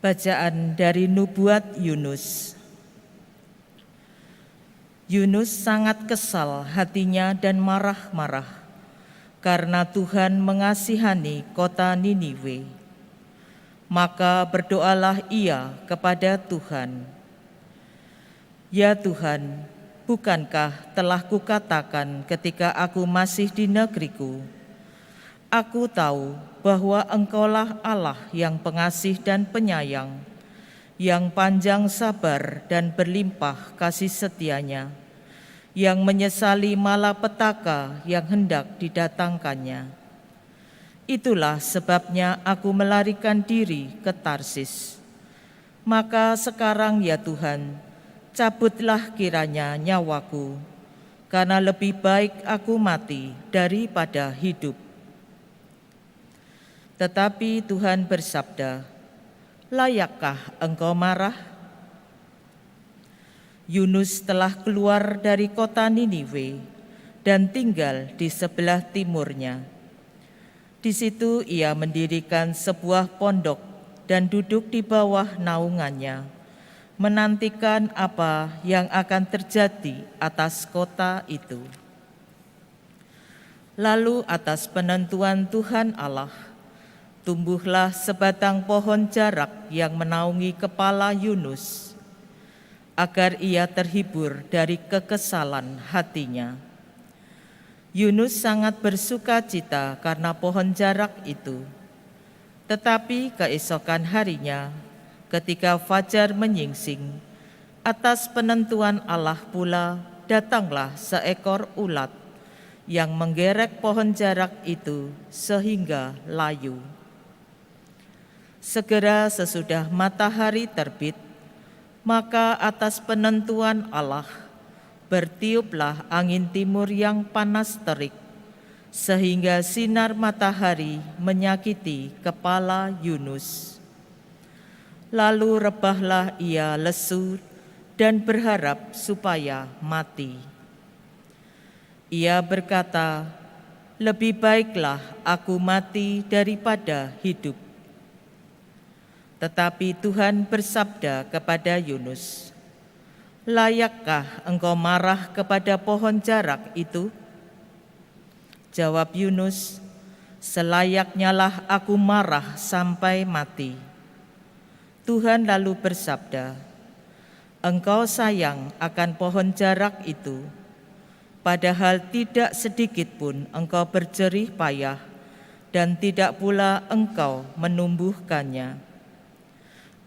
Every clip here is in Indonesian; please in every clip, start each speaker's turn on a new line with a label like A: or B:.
A: Bacaan dari Nubuat Yunus. Yunus sangat kesal hatinya dan marah-marah karena Tuhan mengasihani kota Niniwe. Maka berdoalah ia kepada Tuhan, "Ya Tuhan, bukankah telah kukatakan ketika aku masih di negeriku, aku tahu bahwa Engkaulah Allah yang pengasih dan penyayang, yang panjang sabar dan berlimpah kasih setianya, yang menyesali malapetaka yang hendak didatangkannya. Itulah sebabnya aku melarikan diri ke Tarsis. Maka sekarang ya Tuhan, cabutlah kiranya nyawaku, karena lebih baik aku mati daripada hidup." Tetapi Tuhan bersabda, "Layakkah engkau marah? Yunus telah keluar dari kota Niniwe dan tinggal di sebelah timurnya. Di situ ia mendirikan sebuah pondok dan duduk di bawah naungannya, menantikan apa yang akan terjadi atas kota itu. Lalu atas penentuan Tuhan Allah, tumbuhlah sebatang pohon jarak yang menaungi kepala Yunus, agar ia terhibur dari kekesalan hatinya. Yunus sangat bersuka cita karena pohon jarak itu. Tetapi keesokan harinya, ketika fajar menyingsing, atas penentuan Allah pula datanglah seekor ulat yang menggerek pohon jarak itu sehingga layu. Segera sesudah matahari terbit, maka atas penentuan Allah bertiuplah angin timur yang panas terik, sehingga sinar matahari menyakiti kepala Yunus. Lalu rebahlah ia lesu dan berharap supaya mati. Ia berkata, "Lebih baiklah aku mati daripada hidup." Tetapi Tuhan bersabda kepada Yunus, "Layakkah engkau marah kepada pohon jarak itu?" Jawab Yunus, "Selayaknyalah aku marah sampai mati." Tuhan lalu bersabda, "Engkau sayang akan pohon jarak itu, padahal tidak sedikit pun engkau berjerih payah dan tidak pula engkau menumbuhkannya.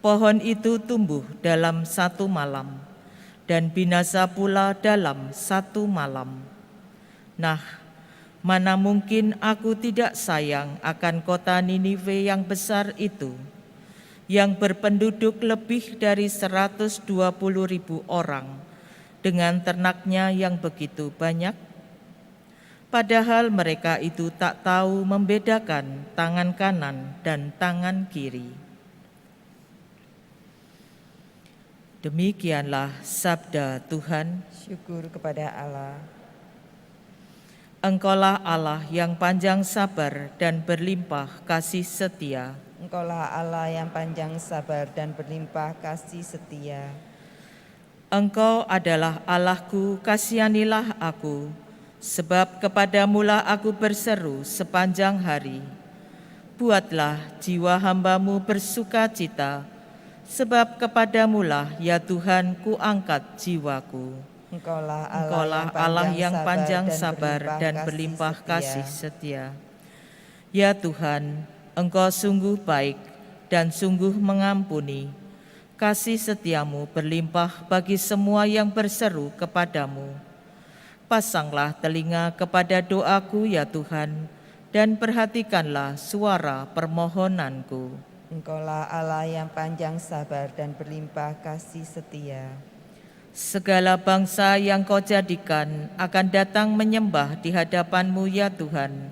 A: Pohon itu tumbuh dalam 1 malam dan binasa pula dalam 1 malam. Nah, mana mungkin aku tidak sayang akan kota Niniwe yang besar itu, yang berpenduduk lebih dari 120.000 orang, dengan ternaknya yang begitu banyak? Padahal mereka itu tak tahu membedakan tangan kanan dan tangan kiri." Demikianlah sabda Tuhan.
B: Syukur kepada Allah.
A: Engkaulah Allah yang panjang sabar dan berlimpah kasih setia.
B: Engkaulah Allah yang panjang sabar dan berlimpah kasih setia.
A: Engkau adalah Allahku, kasihanilah aku, sebab kepadamulah aku berseru sepanjang hari. Buatlah jiwa hamba-Mu bersuka cita, sebab kepadamulah ya Tuhan ku angkat jiwaku.
B: Engkaulah
A: Allah yang panjang sabar dan berlimpah kasih setia. Ya Tuhan, Engkau sungguh baik dan sungguh mengampuni. Kasih setiamu berlimpah bagi semua yang berseru kepadamu. Pasanglah telinga kepada doaku ya Tuhan, dan perhatikanlah suara permohonanku.
B: Engkaulah Allah yang panjang sabar dan berlimpah kasih setia.
A: Segala bangsa yang Kau jadikan akan datang menyembah di hadapan-Mu ya Tuhan.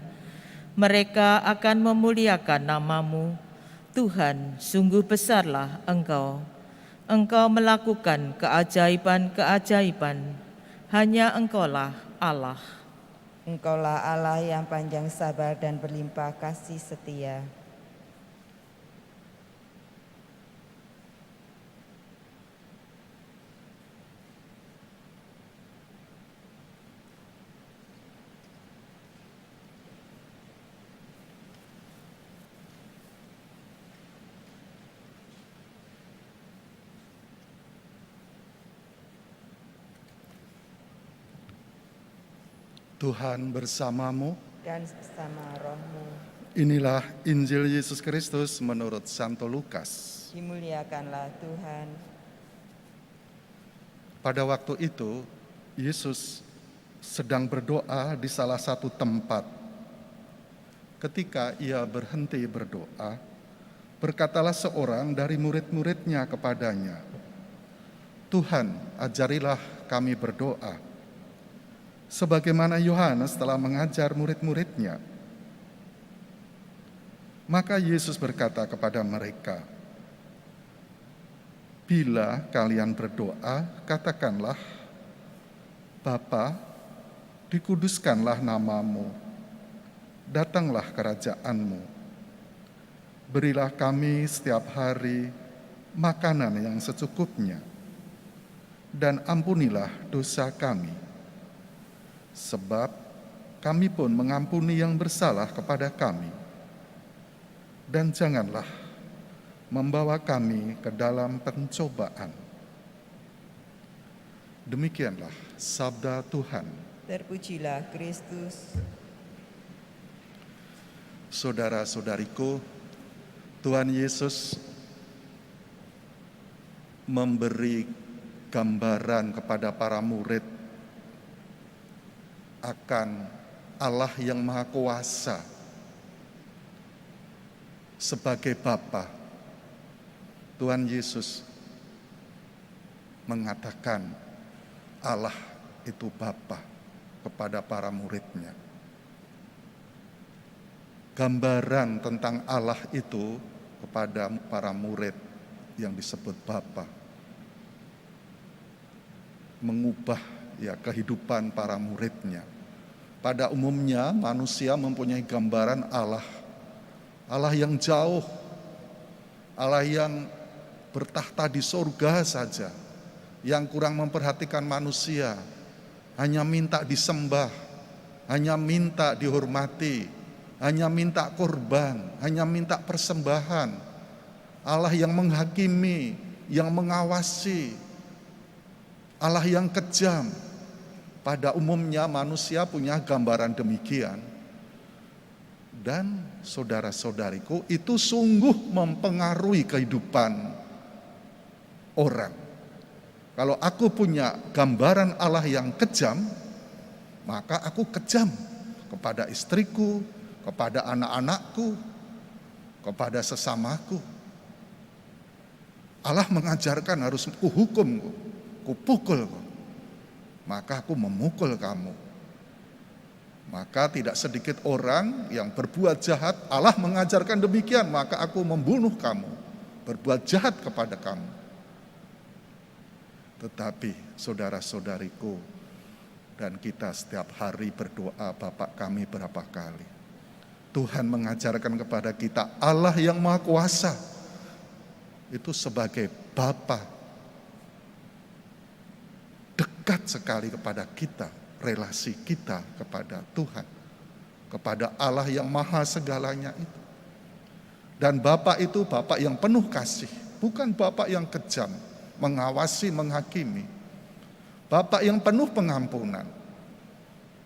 A: Mereka akan memuliakan nama-Mu. Tuhan, sungguh besarlah Engkau. Engkau melakukan keajaiban-keajaiban. Hanya Engkaulah Allah.
B: Engkaulah Allah yang panjang sabar dan berlimpah kasih setia.
C: Tuhan bersamamu.
B: dan bersama rohmu.
C: Inilah Injil Yesus Kristus menurut Santo Lukas.
B: Dimuliakanlah Tuhan.
C: Pada waktu itu, Yesus sedang berdoa di salah satu tempat. Ketika ia berhenti berdoa, berkatalah seorang dari murid-muridnya kepadanya, "Tuhan, ajarilah kami berdoa, sebagaimana Yohanes telah mengajar murid-muridnya." Maka Yesus berkata kepada mereka, "Bila kalian berdoa, katakanlah, Bapa, dikuduskanlah namamu, datanglah kerajaanmu, berilah kami setiap hari makanan yang secukupnya, dan ampunilah dosa kami, sebab kami pun mengampuni yang bersalah kepada kami. Dan janganlah membawa kami ke dalam pencobaan." Demikianlah sabda Tuhan.
B: Terpujilah Kristus.
C: Saudara-saudariku, Tuhan Yesus memberi gambaran kepada para murid akan Allah yang Maha Kuasa sebagai Bapa. Tuhan Yesus mengatakan Allah itu Bapa kepada para muridnya. Gambaran tentang Allah itu kepada para murid yang disebut Bapa mengubah kehidupan para muridnya. Pada umumnya manusia mempunyai gambaran Allah yang jauh, Allah yang bertahta di surga saja, yang kurang memperhatikan manusia, hanya minta disembah, hanya minta dihormati, hanya minta korban, hanya minta persembahan. Allah yang menghakimi, yang mengawasi, Allah yang kejam. Pada umumnya manusia punya gambaran demikian. Dan saudara-saudariku, itu sungguh mempengaruhi kehidupan orang. Kalau aku punya gambaran Allah yang kejam, maka aku kejam kepada istriku, kepada anak-anakku, kepada sesamaku. Allah mengajarkan harus kuhukum, kupukul, maka aku memukul kamu. Maka tidak sedikit orang yang berbuat jahat, Allah mengajarkan demikian, maka aku membunuh kamu, berbuat jahat kepada kamu. Tetapi saudara-saudariku, dan kita setiap hari berdoa, Bapa kami berapa kali. Tuhan mengajarkan kepada kita Allah yang Maha Kuasa itu sebagai Bapa, dekat sekali kepada kita. Relasi kita kepada Tuhan, kepada Allah yang maha segalanya itu. Dan Bapa itu Bapa yang penuh kasih, bukan Bapa yang kejam, mengawasi, menghakimi. Bapa yang penuh pengampunan.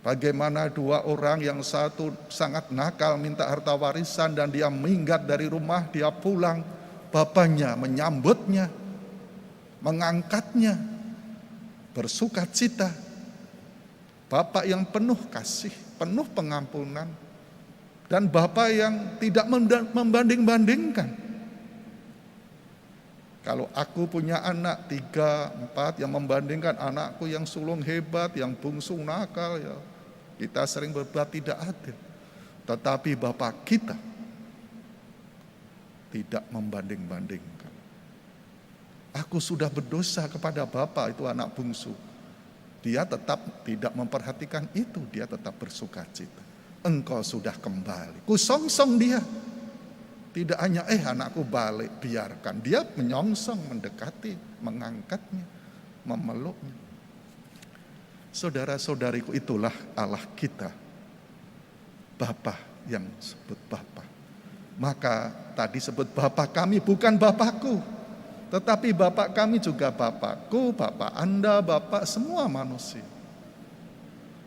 C: Bagaimana dua orang, yang satu sangat nakal minta harta warisan dan dia minggat dari rumah, dia pulang, bapaknya menyambutnya, mengangkatnya, bersukacita. Bapa yang penuh kasih, penuh pengampunan, dan Bapa yang tidak membanding-bandingkan. Kalau aku punya anak 3, 4 yang membandingkan anakku yang sulung hebat, yang bungsu nakal, ya kita sering berbuat tidak adil. Tetapi Bapa kita tidak membanding-bandingkan. Aku sudah berdosa kepada Bapa, itu anak bungsu. Dia tetap tidak memperhatikan itu, dia tetap bersukacita. Engkau sudah kembali, kusongsong dia. Tidak hanya anakku balik, biarkan. Dia menyongsong, mendekati, mengangkatnya, memeluknya. Saudara-saudariku, itulah Allah kita, Bapa yang sebut Bapa. Maka tadi sebut Bapa kami, bukan Bapakku, tetapi Bapak kami juga Bapakku, Bapak Anda, Bapak semua manusia.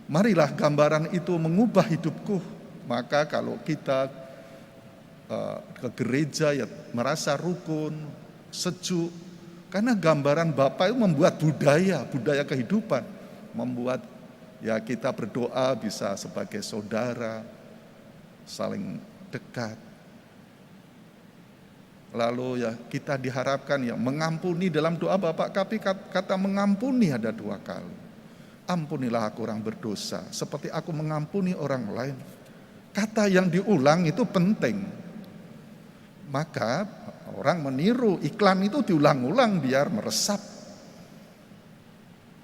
C: Marilah gambaran itu mengubah hidupku. Maka kalau kita ke gereja ya merasa rukun, sejuk, karena gambaran Bapa itu membuat budaya kehidupan, membuat ya kita berdoa bisa sebagai saudara, saling dekat. Lalu ya kita diharapkan ya mengampuni dalam doa Bapa kami, kata mengampuni ada 2 kali. Ampunilah aku orang berdosa seperti aku mengampuni orang lain. Kata yang diulang itu penting. Maka orang meniru iklan itu diulang-ulang biar meresap.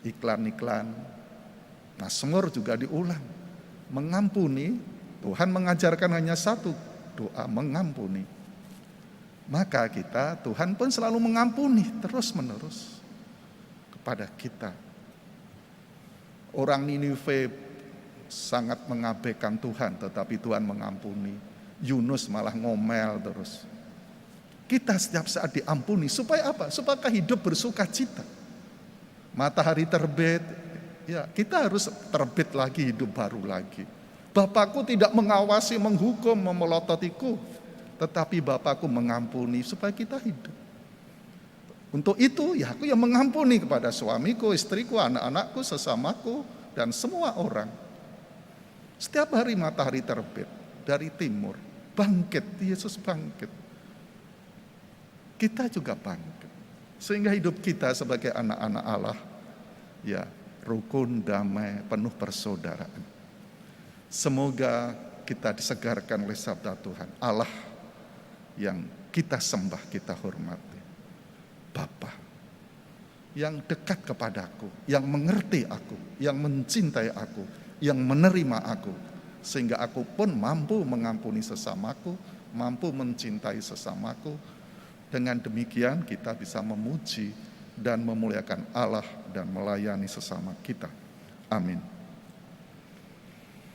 C: Iklan-iklan Mazmur juga diulang. Mengampuni, Tuhan mengajarkan hanya satu, doa mengampuni. Maka kita, Tuhan pun selalu mengampuni terus-menerus kepada kita. Orang Niniwe sangat mengabaikan Tuhan, tetapi Tuhan mengampuni. Yunus malah ngomel terus. Kita setiap saat diampuni, supaya apa? Supaya hidup bersuka cita. Matahari terbit, ya kita harus terbit lagi, hidup baru lagi. Bapakku tidak mengawasi, menghukum, memelototiku, tetapi Bapakku mengampuni supaya kita hidup. Untuk itu ya aku yang mengampuni kepada suamiku, istriku, anak-anakku, sesamaku, dan semua orang. Setiap hari matahari terbit dari timur, bangkit, Yesus bangkit. Kita juga bangkit. Sehingga hidup kita sebagai anak-anak Allah, ya rukun, damai, penuh persaudaraan. Semoga kita disegarkan oleh sabda Tuhan. Allah yang kita sembah, kita hormati. Bapa yang dekat kepadaku, yang mengerti aku, yang mencintai aku, yang menerima aku, sehingga aku pun mampu mengampuni sesamaku, mampu mencintai sesamaku. Dengan demikian kita bisa memuji dan memuliakan Allah dan melayani sesama kita. Amin.